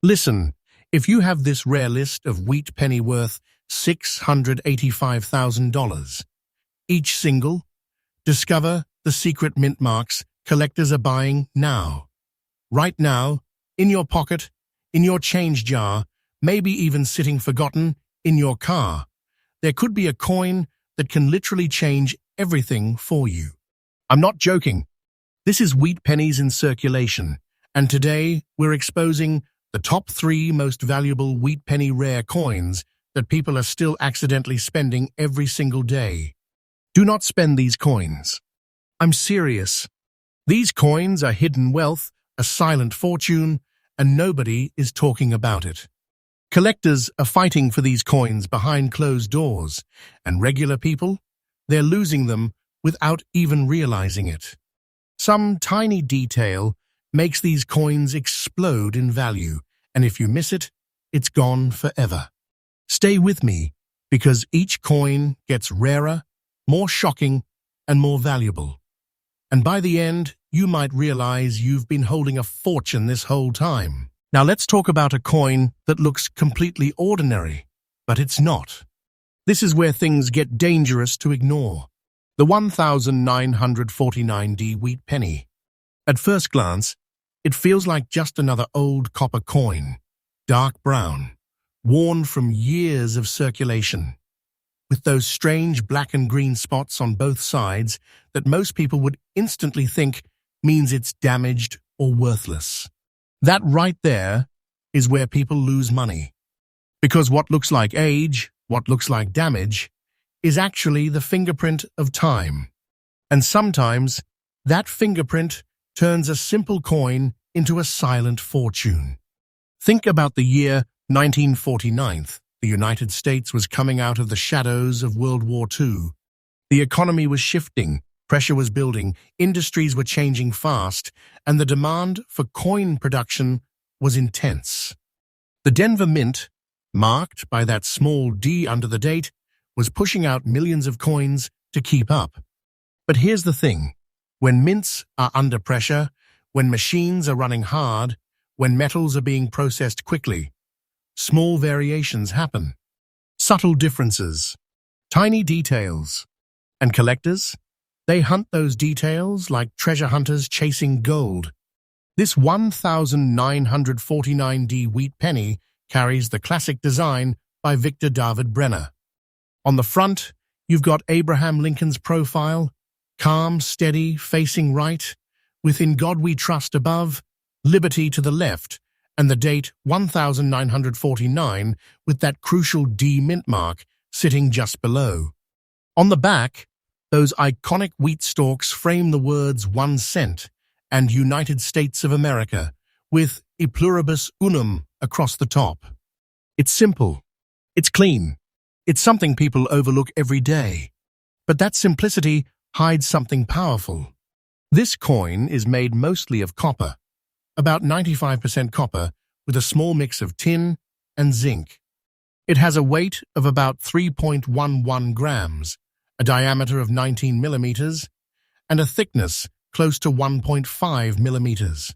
Listen, if you have this rare list of wheat penny worth $685,000, each single, discover the secret mint marks collectors are buying now. Right now, in your pocket, in your change jar, maybe even sitting forgotten in your car. There could be a coin that can literally change everything for you. I'm not joking. This is wheat pennies in circulation, and today we're exposing the top 3 most valuable wheat penny rare coins that people are still accidentally spending every single day. Do not spend these coins. I'm serious. These coins are hidden wealth, a silent fortune, and nobody is talking about it. Collectors are fighting for these coins behind closed doors, and regular people, they're losing them without even realizing it. Some tiny detail makes these coins explode in value, and if you miss it, it's gone forever. Stay with me, because each coin gets rarer, more shocking, and more valuable. And by the end, you might realize you've been holding a fortune this whole time. Now let's talk about a coin that looks completely ordinary, but it's not. This is where things get dangerous to ignore. The 1949D wheat penny. At first glance, it feels like just another old copper coin, dark brown, worn from years of circulation, with those strange black and green spots on both sides that most people would instantly think means it's damaged or worthless. That right there is where people lose money. Because what looks like age, what looks like damage, is actually the fingerprint of time. And sometimes, that fingerprint turns a simple coin into a silent fortune. Think about the year 1949. The United States was coming out of the shadows of World War II. The economy was shifting, pressure was building, industries were changing fast, and the demand for coin production was intense. The Denver Mint, marked by that small D under the date, was pushing out millions of coins to keep up. But here's the thing. When mints are under pressure, when machines are running hard, when metals are being processed quickly, small variations happen. Subtle differences, tiny details. And collectors? They hunt those details like treasure hunters chasing gold. This 1949D wheat penny carries the classic design by Victor David Brenner. On the front, you've got Abraham Lincoln's profile, calm, steady, facing right, with "In God We Trust" above, "Liberty" to the left, and the date 1949 with that crucial D mint mark sitting just below. On the back, those iconic wheat stalks frame the words 1 cent and United States of America, with "E pluribus unum" across the top. It's simple. It's clean. It's something people overlook every day. But that simplicity hides something powerful. This coin is made mostly of copper, about 95% copper, with a small mix of tin and zinc. It has a weight of about 3.11 grams, a diameter of 19 millimeters, and a thickness close to 1.5 millimeters.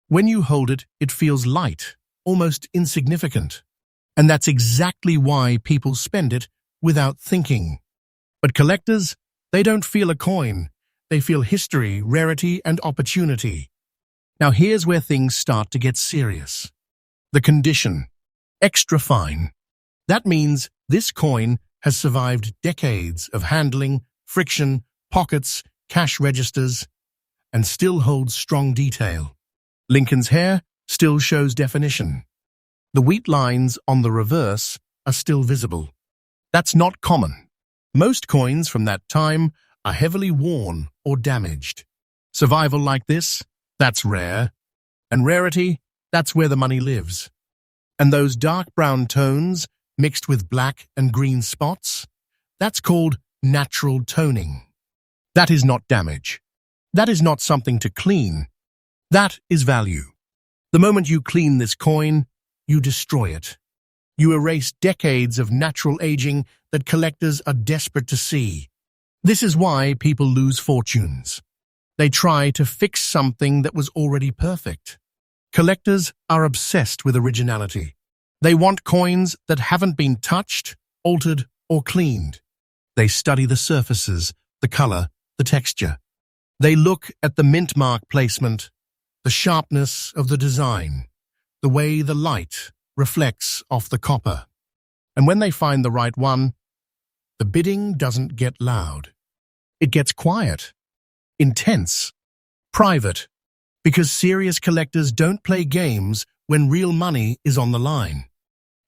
When you hold it, it feels light, almost insignificant. And that's exactly why people spend it without thinking. But collectors, they don't feel a coin. They feel history, rarity, and opportunity. Now here's where things start to get serious. The condition. Extra fine. That means this coin has survived decades of handling, friction, pockets, cash registers, and still holds strong detail. Lincoln's hair still shows definition. The wheat lines on the reverse are still visible. That's not common. Most coins from that time are heavily worn or damaged. Survival like this, that's rare. And rarity, that's where the money lives. And those dark brown tones, mixed with black and green spots, that's called natural toning. That is not damage. That is not something to clean. That is value. The moment you clean this coin, you destroy it. You erase decades of natural aging that collectors are desperate to see. This is why people lose fortunes. They try to fix something that was already perfect. Collectors are obsessed with originality. They want coins that haven't been touched, altered, or cleaned. They study the surfaces, the color, the texture. They look at the mint mark placement, the sharpness of the design, the way the light reflects off the copper. And when they find the right one, the bidding doesn't get loud. It gets quiet, intense, private, because serious collectors don't play games when real money is on the line.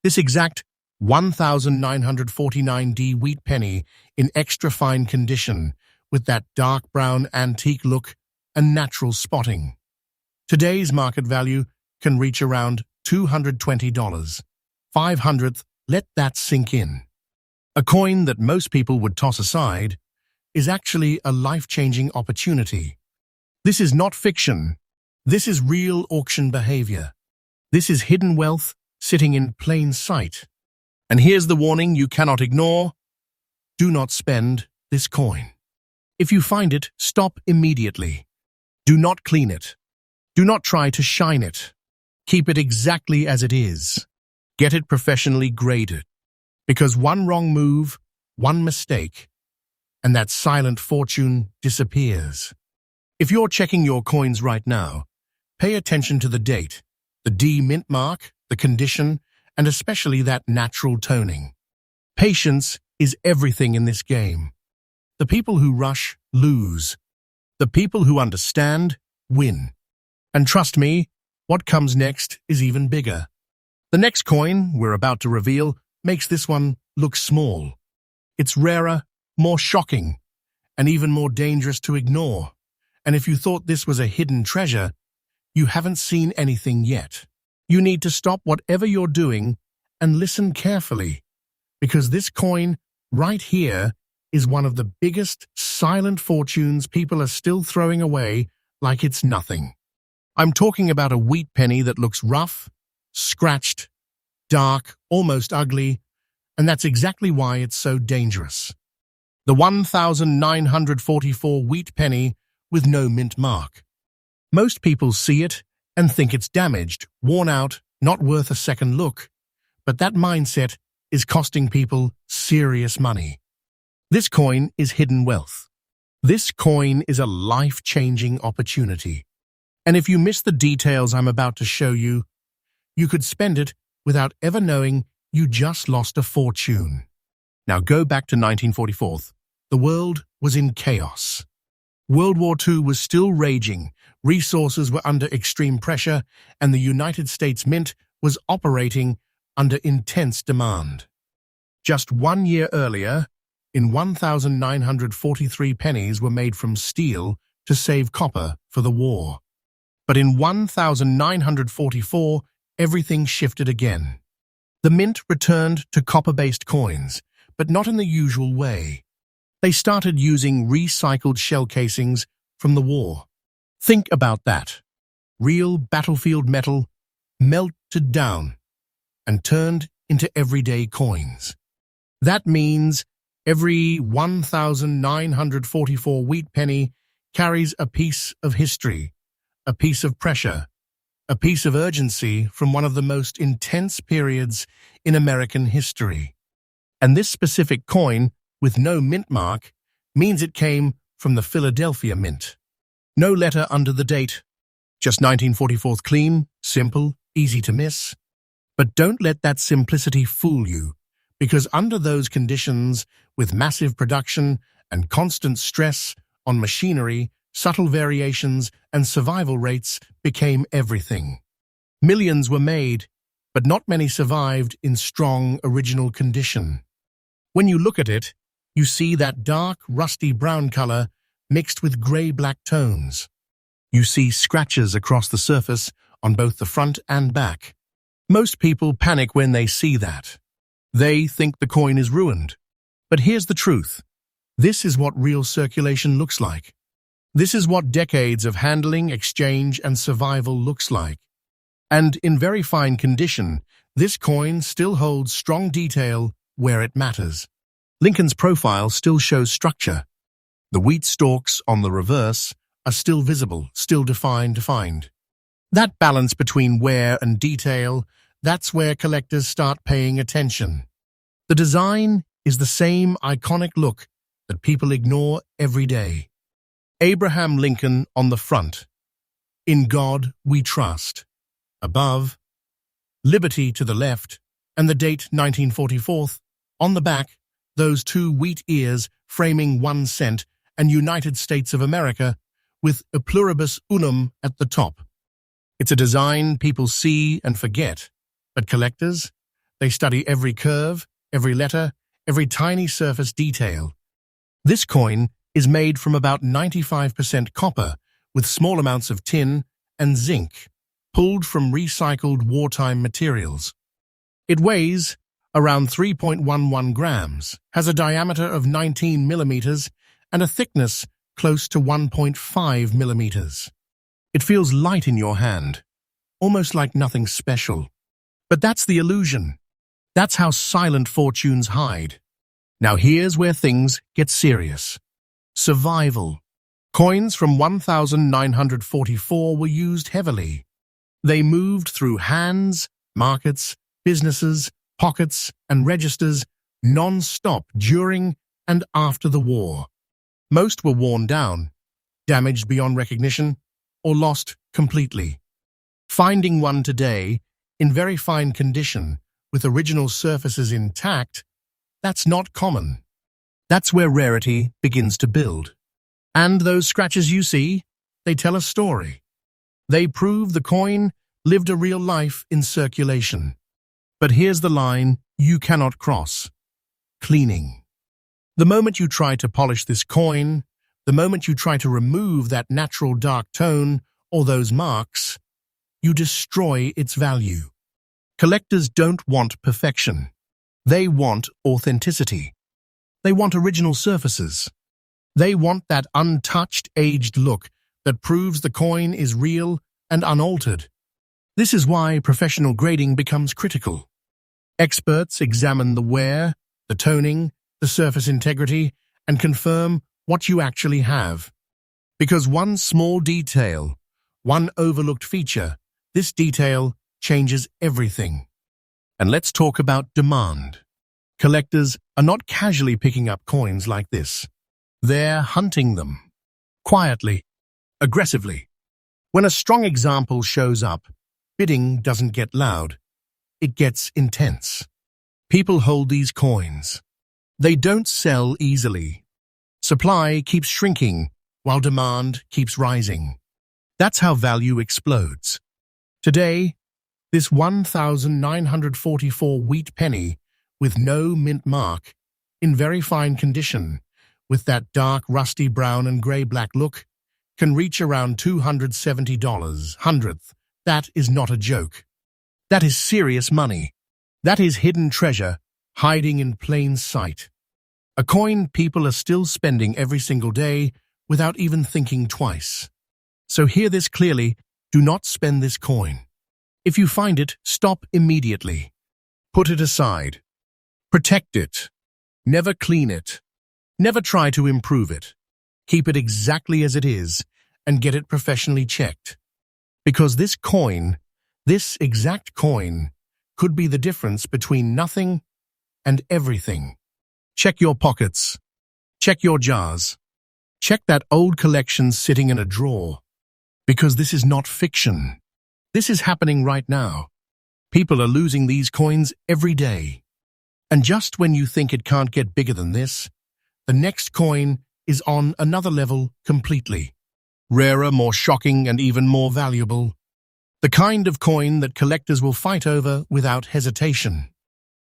This exact 1949D wheat penny in extra fine condition with that dark brown antique look and natural spotting. Today's market value can reach around $220. 500th, let that sink in. A coin that most people would toss aside is actually a life-changing opportunity. This is not fiction. This is real auction behavior. This is hidden wealth sitting in plain sight. And here's the warning you cannot ignore. Do not spend this coin. If you find it, stop immediately. Do not clean it. Do not try to shine it. Keep it exactly as it is. Get it professionally graded. Because one wrong move, one mistake, and that silent fortune disappears. If you're checking your coins right now, pay attention to the date, the D mint mark, the condition, and especially that natural toning. Patience is everything in this game. The people who rush lose. The people who understand win. And trust me, what comes next is even bigger. The next coin we're about to reveal makes this one look small. It's rarer, more shocking, and even more dangerous to ignore. And if you thought this was a hidden treasure, you haven't seen anything yet. You need to stop whatever you're doing and listen carefully, because this coin right here is one of the biggest silent fortunes people are still throwing away like it's nothing. I'm talking about a wheat penny that looks rough, scratched, dark, almost ugly, and that's exactly why it's so dangerous. The 1944 wheat penny with no mint mark. Most people see it and think it's damaged, worn out, not worth a second look, but that mindset is costing people serious money. This coin is hidden wealth. This coin is a life-changing opportunity. And if you miss the details I'm about to show you, you could spend it without ever knowing you just lost a fortune. Now go back to 1944. The world was in chaos. World War II was still raging, resources were under extreme pressure, and the United States Mint was operating under intense demand. Just 1 year earlier, in 1943 pennies were made from steel to save copper for the war. But in 1944, everything shifted again. The mint returned to copper-based coins, but not in the usual way. They started using recycled shell casings from the war. Think about that. Real battlefield metal melted down and turned into everyday coins. That means every 1944 wheat penny carries a piece of history, a piece of pressure, a piece of urgency from one of the most intense periods in American history. And this specific coin, with no mint mark, means it came from the Philadelphia Mint. No letter under the date, just 1944 clean, simple, easy to miss. But don't let that simplicity fool you, because under those conditions, with massive production and constant stress on machinery, subtle variations and survival rates became everything. Millions were made, but not many survived in strong original condition. When you look at it, you see that dark, rusty brown color mixed with gray-black tones. You see scratches across the surface on both the front and back. Most people panic when they see that. They think the coin is ruined. But here's the truth. This is what real circulation looks like. This is what decades of handling, exchange, and survival looks like. And in very fine condition, this coin still holds strong detail where it matters. Lincoln's profile still shows structure. The wheat stalks on the reverse are still visible, still defined. That balance between wear and detail, that's where collectors start paying attention. The design is the same iconic look that people ignore every day. Abraham Lincoln on the front. In God we trust. Above, liberty to the left, and the date 1944. On the back, those two wheat ears framing 1 cent and United States of America with a pluribus unum at the top. It's a design people see and forget, but collectors, they study every curve, every letter, every tiny surface detail. This coin is made from about 95% copper with small amounts of tin and zinc, pulled from recycled wartime materials. It weighs around 3.11 grams, has a diameter of 19 millimeters, and a thickness close to 1.5 millimeters. It feels light in your hand, almost like nothing special. But that's the illusion. That's how silent fortunes hide. Now here's where things get serious. Survival. Coins from 1944 were used heavily. They moved through hands, markets, businesses, pockets, and registers non-stop during and after the war. Most were worn down, damaged beyond recognition, or lost completely. Finding one today, in very fine condition, with original surfaces intact, that's not common. That's where rarity begins to build. And those scratches you see, they tell a story. They prove the coin lived a real life in circulation. But here's the line you cannot cross. Cleaning. The moment you try to polish this coin, the moment you try to remove that natural dark tone or those marks, you destroy its value. Collectors don't want perfection. They want authenticity. They want original surfaces. They want that untouched, aged look that proves the coin is real and unaltered. This is why professional grading becomes critical. Experts examine the wear, the toning, the surface integrity, and confirm what you actually have. Because one small detail, one overlooked feature, this detail changes everything. And let's talk about demand. Collectors are not casually picking up coins like this. They're hunting them. Quietly, aggressively. When a strong example shows up, bidding doesn't get loud. It gets intense. People hold these coins. They don't sell easily. Supply keeps shrinking while demand keeps rising. That's how value explodes. Today, this 1944 wheat penny with no mint mark, in very fine condition, with that dark rusty brown and grey-black look, can reach around $270 hundredth. That is not a joke. That is serious money. That is hidden treasure hiding in plain sight. A coin people are still spending every single day without even thinking twice. So hear this clearly, do not spend this coin. If you find it, stop immediately. Put it aside. Protect it. Never clean it. Never try to improve it. Keep it exactly as it is and get it professionally checked. Because this coin, this exact coin, could be the difference between nothing and everything. Check your pockets. Check your jars. Check that old collection sitting in a drawer. Because this is not fiction. This is happening right now. People are losing these coins every day. And just when you think it can't get bigger than this, the next coin is on another level completely. Rarer, more shocking, and even more valuable. The kind of coin that collectors will fight over without hesitation.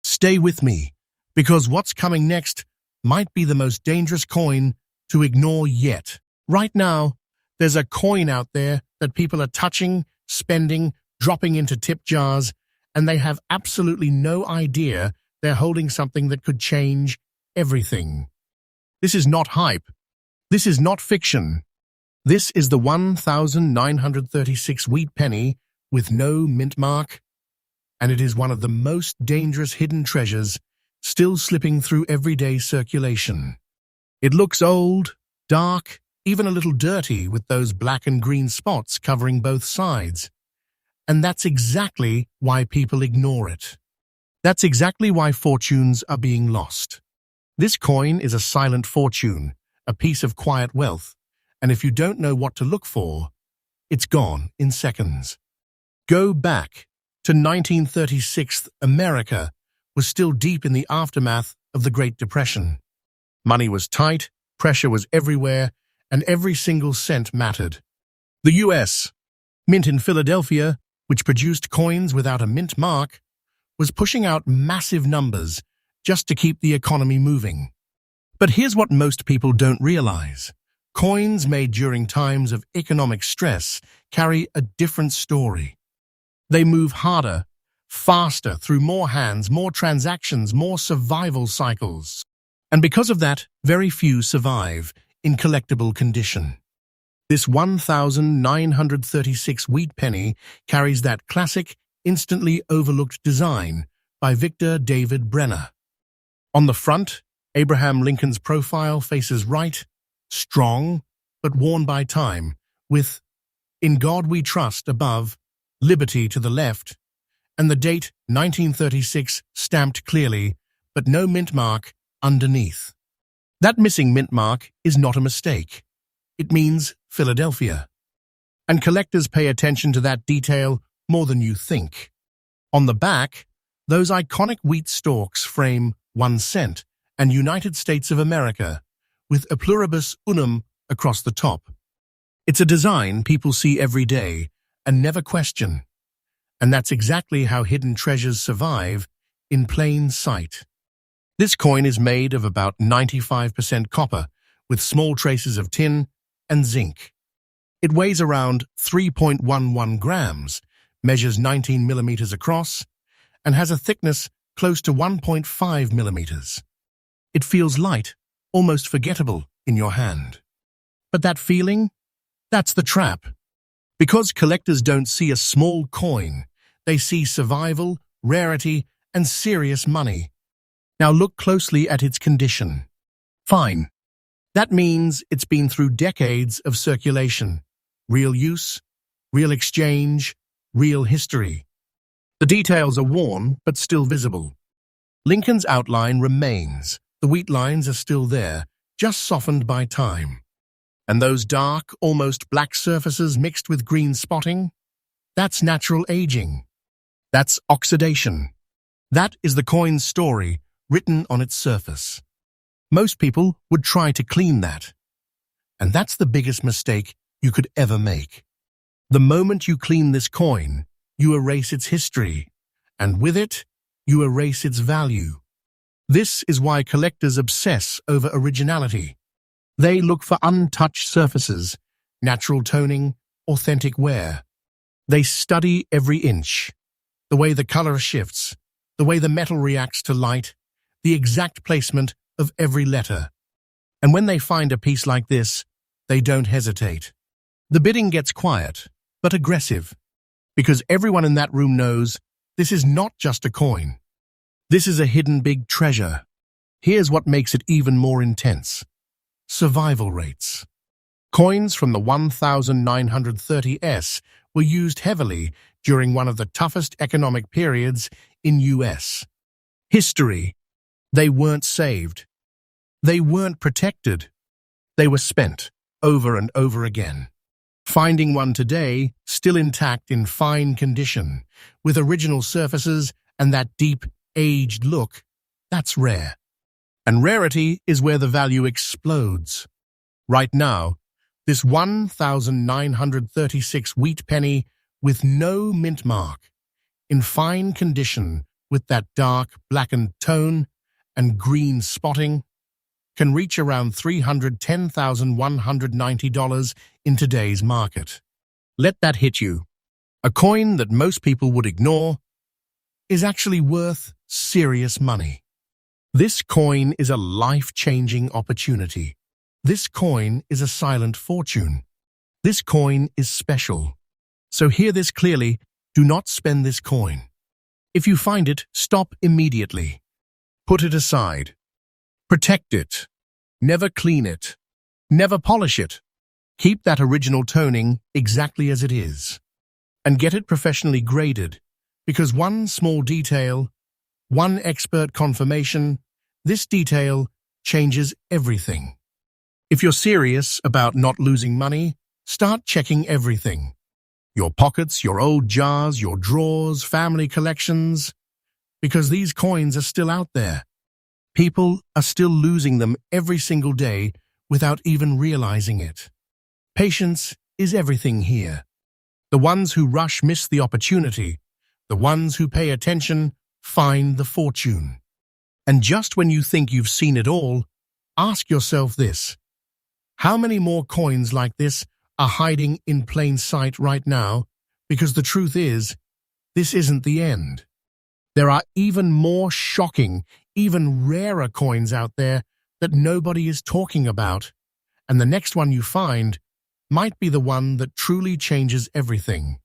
Stay with me, because what's coming next might be the most dangerous coin to ignore yet. Right now, there's a coin out there that people are touching, spending, dropping into tip jars, and they have absolutely no idea they're holding something that could change everything. This is not hype. This is not fiction. This is the 1936 wheat penny with no mint mark, and it is one of the most dangerous hidden treasures still slipping through everyday circulation. It looks old, dark, even a little dirty with those black and green spots covering both sides. And that's exactly why people ignore it. That's exactly why fortunes are being lost. This coin is a silent fortune, a piece of quiet wealth, and if you don't know what to look for, it's gone in seconds. Go back to 1936. America was still deep in the aftermath of the Great Depression. Money was tight, pressure was everywhere, and every single cent mattered. The U.S. Mint in Philadelphia, which produced coins without a mint mark, was pushing out massive numbers just to keep the economy moving. But here's what most people don't realize. Coins made during times of economic stress carry a different story. They move harder, faster, through more hands, more transactions, more survival cycles. And because of that, very few survive in collectible condition. This 1936 wheat penny carries that classic, instantly overlooked design by Victor David Brenner. On the front, Abraham Lincoln's profile faces right, strong, but worn by time, with "In God We Trust" above, "Liberty" to the left, and the date 1936 stamped clearly, but no mint mark underneath. That missing mint mark is not a mistake. It means Philadelphia. And collectors pay attention to that detail more than you think. On the back, those iconic wheat stalks frame 1 cent and United States of America, with a pluribus unum across the top. It's a design people see every day and never question. And that's exactly how hidden treasures survive in plain sight. This coin is made of about 95% copper, with small traces of tin and zinc. It weighs around 3.11 grams, measures 19 millimeters across, and has a thickness close to 1.5 millimeters. It feels light, almost forgettable in your hand. But that feeling? That's the trap. Because collectors don't see a small coin, they see survival, rarity, and serious money. Now look closely at its condition. Fine. That means it's been through decades of circulation, real use, real exchange, real history. The details are worn, but still visible. Lincoln's outline remains. The wheat lines are still there, just softened by time. And those dark, almost black surfaces mixed with green spotting? That's natural aging. That's oxidation. That is the coin's story, written on its surface. Most people would try to clean that. And that's the biggest mistake you could ever make. The moment you clean this coin, you erase its history, and with it, you erase its value. This is why collectors obsess over originality. They look for untouched surfaces, natural toning, authentic wear. They study every inch, the way the color shifts, the way the metal reacts to light, the exact placement of every letter. And when they find a piece like this, they don't hesitate. The bidding gets quiet, but aggressive, because everyone in that room knows this is not just a coin. This is a hidden big treasure. Here's what makes it even more intense. Survival rates. Coins from the 1930s were used heavily during one of the toughest economic periods in U.S. history. They weren't saved. They weren't protected. They were spent over and over again. Finding one today, still intact in fine condition, with original surfaces and that deep, aged look, that's rare. And rarity is where the value explodes. Right now, this 1936 wheat penny with no mint mark, in fine condition with that dark blackened tone and green spotting, can reach around $310,190 in today's market. Let that hit you. A coin that most people would ignore is actually worth serious money. This coin is a life-changing opportunity. This coin is a silent fortune. This coin is special. So hear this clearly, do not spend this coin. If you find it, stop immediately. Put it aside. Protect it. Never clean it. Never polish it. Keep that original toning exactly as it is. and get it professionally graded, because one small detail, one expert confirmation, this detail changes everything. If you're serious about not losing money, start checking everything. Your pockets, your old jars, your drawers, family collections, because these coins are still out there. People are still losing them every single day without even realizing it. Patience is everything here. The ones who rush miss the opportunity. The ones who pay attention find the fortune. And just when you think you've seen it all, ask yourself this: how many more coins like this are hiding in plain sight right now? Because the truth is, this isn't the end. There are even more shocking, even rarer coins out there that nobody is talking about. And the next one you find might be the one that truly changes everything.